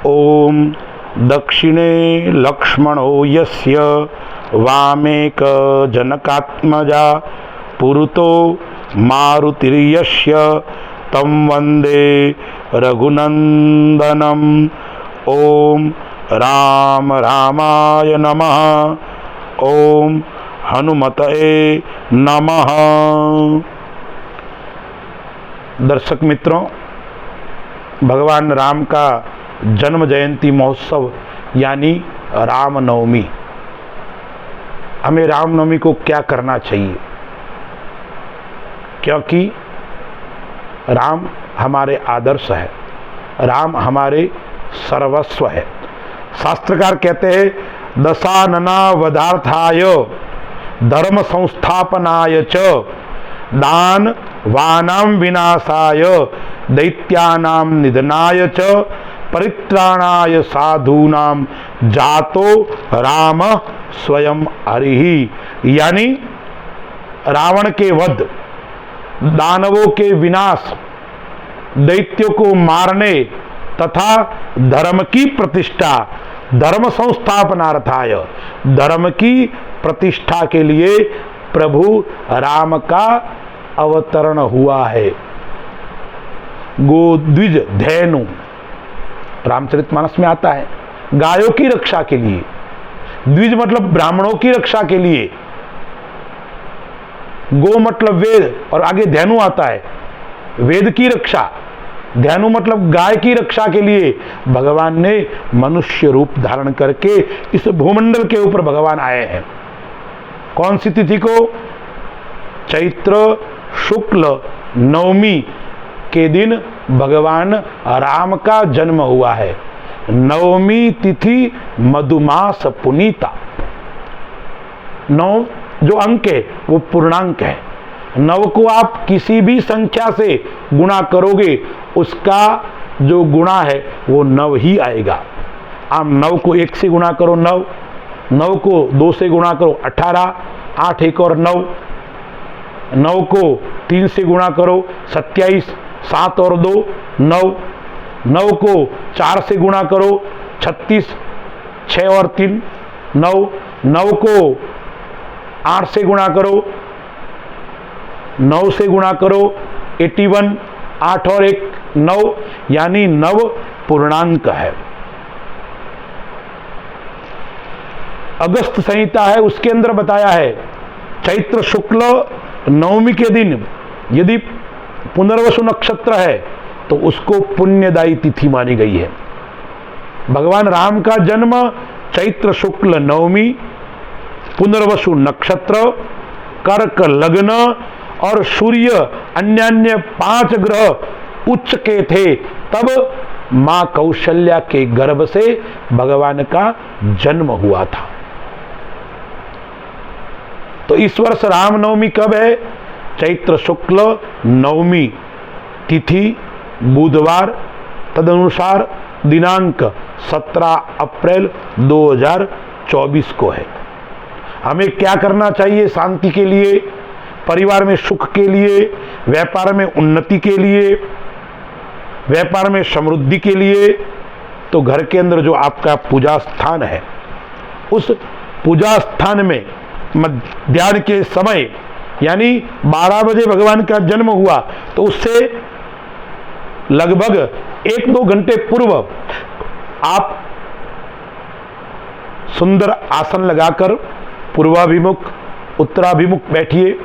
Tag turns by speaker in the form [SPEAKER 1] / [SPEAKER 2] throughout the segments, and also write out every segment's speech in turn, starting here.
[SPEAKER 1] ओम दक्षिणे लक्ष्मणो यस्य वामेक जनकात्मजा पुरुतो मारुतिर्यस्य तं वंदे रघुनंदनम। ओम राम रामाय नमः। ओम हनुमते नमः। दर्शक मित्रों, भगवान राम का जन्म जयंती महोत्सव यानी रामनवमी। हमें रामनवमी को क्या करना चाहिए, क्योंकि राम हमारे आदर्श है, राम हमारे सर्वस्व है। शास्त्रकार कहते हैं दशानना वधार्थाय धर्म संस्थापनाय च दान वानाम विनाशाय दैत्यानाम निधनाय च परित्राणाय साधूनाम जातो राम स्वयं हरिहि। यानी रावण के वध, दानवों के विनाश, दैत्यों को मारने तथा धर्म की प्रतिष्ठा, धर्म संस्थापनार्थाय, धर्म की प्रतिष्ठा के लिए प्रभु राम का अवतरण हुआ है। गोद्विज धैनु रामचरितमानस में आता है, गायों की रक्षा के लिए। द्विज मतलब ब्राह्मणों की रक्षा के लिए, गो मतलब वेद, और आगे धैनु आता है वेद की रक्षा। धैनु मतलब गाय की रक्षा के लिए भगवान ने मनुष्य रूप धारण करके इस भूमंडल के ऊपर भगवान आए हैं। कौन सी तिथि को? चैत्र शुक्ल नवमी के दिन भगवान राम का जन्म हुआ है। नवमी तिथि मधुमास पुनीता। नौ जो अंक है वो पूर्णांक है। नव को आप किसी भी संख्या से गुणा करोगे, उसका जो गुणा है वो नव ही आएगा। आप 9 को 1 से गुणा करो 9, 9 को 2 से गुणा करो 18, 8 1 और 9, 9 को 3 से गुणा करो 27, 7 और 2 9, 9 को 4 से गुणा करो 36, 6 और 3 9, 9 को 8 से गुणा करो 9 से गुणा करो 81, 8 और 1 9, यानी 9 पूर्णांक है। अगस्त संहिता है, उसके अंदर बताया है चैत्र शुक्ल नवमी के दिन यदि पुनर्वसु नक्षत्र है तो उसको पुण्यदायी तिथि मानी गई है। भगवान राम का जन्म चैत्र शुक्ल नवमी, पुनर्वसु नक्षत्र, कर्क लग्न और सूर्य अन्य 5 ग्रह उच्च के थे, तब मां कौशल्या के गर्भ से भगवान का जन्म हुआ था। तो इस वर्ष रामनवमी कब है? चैत्र शुक्ल नवमी तिथि बुधवार, तदनुसार दिनांक 17 अप्रैल 2024 को है। हमें क्या करना चाहिए शांति के लिए, परिवार में सुख के लिए, व्यापार में उन्नति के लिए, व्यापार में समृद्धि के लिए? तो घर के अंदर जो आपका पूजा स्थान है, उस पूजा स्थान में मध्याह्न के समय यानी 12 बजे भगवान का जन्म हुआ, तो उससे लगभग 1-2 घंटे पूर्व आप सुंदर आसन लगाकर पूर्वाभिमुख उत्तराभिमुख बैठिए,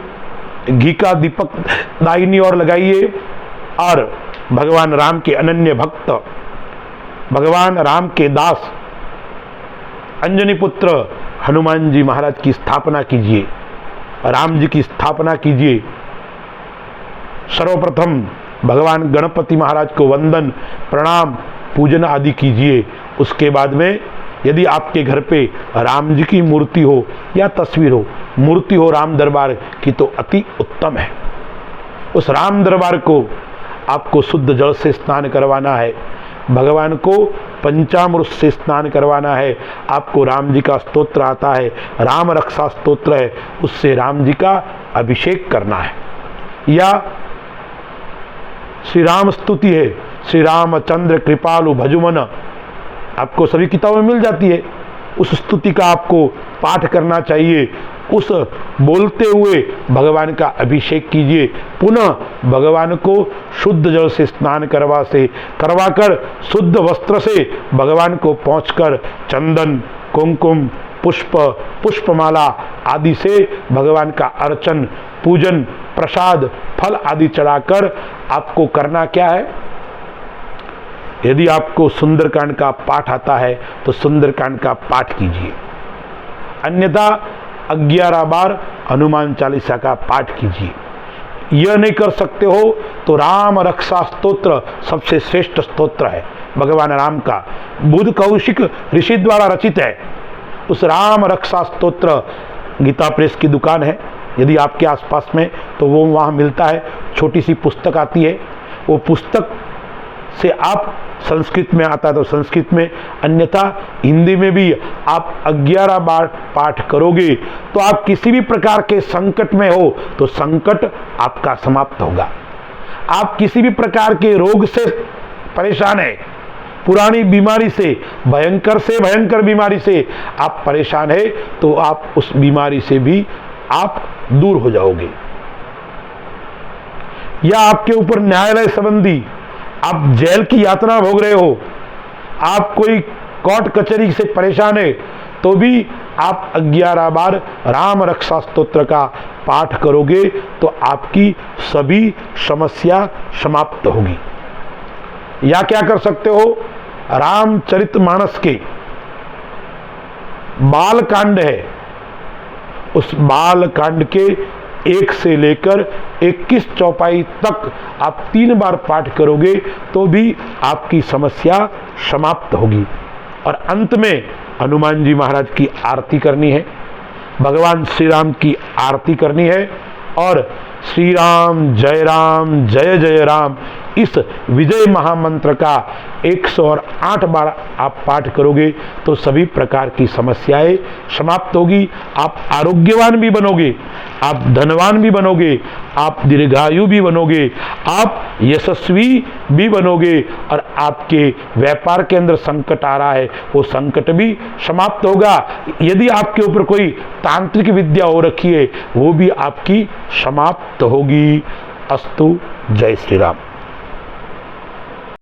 [SPEAKER 1] घी का दीपक दाहिनी ओर लगाइए और भगवान राम के अनन्य भक्त, भगवान राम के दास अंजनी पुत्र हनुमान जी महाराज की स्थापना कीजिए, राम जी की स्थापना कीजिए। सर्वप्रथम भगवान गणपति महाराज को वंदन प्रणाम पूजन आदि कीजिए। उसके बाद में यदि आपके घर पे राम जी की मूर्ति हो या तस्वीर हो, मूर्ति हो राम दरबार की, तो अति उत्तम है। उस राम दरबार को आपको शुद्ध जल से स्नान करवाना है, भगवान को पंचामृत से स्नान करवाना है। आपको राम जी का स्तोत्र आता है, राम रक्षा स्तोत्र है, उससे राम जी का अभिषेक करना है। या श्री राम स्तुति है, श्री रामचंद्र कृपालु भजुमन, आपको सभी किताबों में मिल जाती है। उस स्तुति का आपको पाठ करना चाहिए। उस बोलते हुए भगवान का अभिषेक कीजिए। पुनः भगवान को शुद्ध जल से स्नान करवाकर शुद्ध वस्त्र से भगवान को पहुंचकर चंदन, कुमकुम, पुष्पमाला आदि से भगवान का अर्चन, पूजन, प्रसाद, फल आदि चढ़ाकर आपको करना क्या है? यदि आपको सुंदरकांड का पाठ आता है तो सुंदरकांड का पाठ कीजिए, अन्यथा 11 बार हनुमान चालीसा का पाठ कीजिए। यह नहीं कर सकते हो तो राम रक्षा स्तोत्र सबसे श्रेष्ठ स्तोत्र है, भगवान राम का, बुध कौशिक ऋषि द्वारा रचित है। उस राम रक्षा स्तोत्र गीता प्रेस की दुकान है, यदि आपके आसपास में तो वो वहाँ मिलता है। छोटी सी पुस्तक आती है, वो पुस्तक से आप संस्कृत में आता है तो संस्कृत में, अन्यथा हिंदी में भी आप 11 बार पाठ करोगे तो आप किसी भी प्रकार के संकट में हो तो संकट आपका समाप्त होगा। आप किसी भी प्रकार के रोग से परेशान है, पुरानी बीमारी से भयंकर बीमारी से आप परेशान है तो आप उस बीमारी से भी आप दूर हो जाओगे। या आपके ऊपर न्यायालय संबंधी आप जेल की यातना भोग रहे हो, आप कोई कोर्ट कचहरी से परेशान है तो भी आप 11 बार राम रक्षा स्तोत्र का पाठ करोगे तो आपकी सभी समस्या समाप्त होगी। या क्या कर सकते हो, रामचरितमानस के बाल कांड है, उस बाल कांड के 1 से लेकर 21 चौपाई तक आप 3 बार पाठ करोगे तो भी आपकी समस्या समाप्त होगी। और अंत में हनुमान जी महाराज की आरती करनी है, भगवान श्री राम की आरती करनी है और श्री राम जय जय राम इस विजय महामंत्र का 108 बार आप पाठ करोगे तो सभी प्रकार की समस्याएं समाप्त होगी। आप आरोग्यवान भी बनोगे, आप धनवान भी बनोगे, आप दीर्घायु भी बनोगे, आप यशस्वी भी बनोगे और आपके व्यापार के अंदर संकट आ रहा है वो संकट भी समाप्त होगा। यदि आपके ऊपर कोई तांत्रिक विद्या हो रखी है वो भी आपकी समाप्त होगी। अस्तु, जय श्री राम।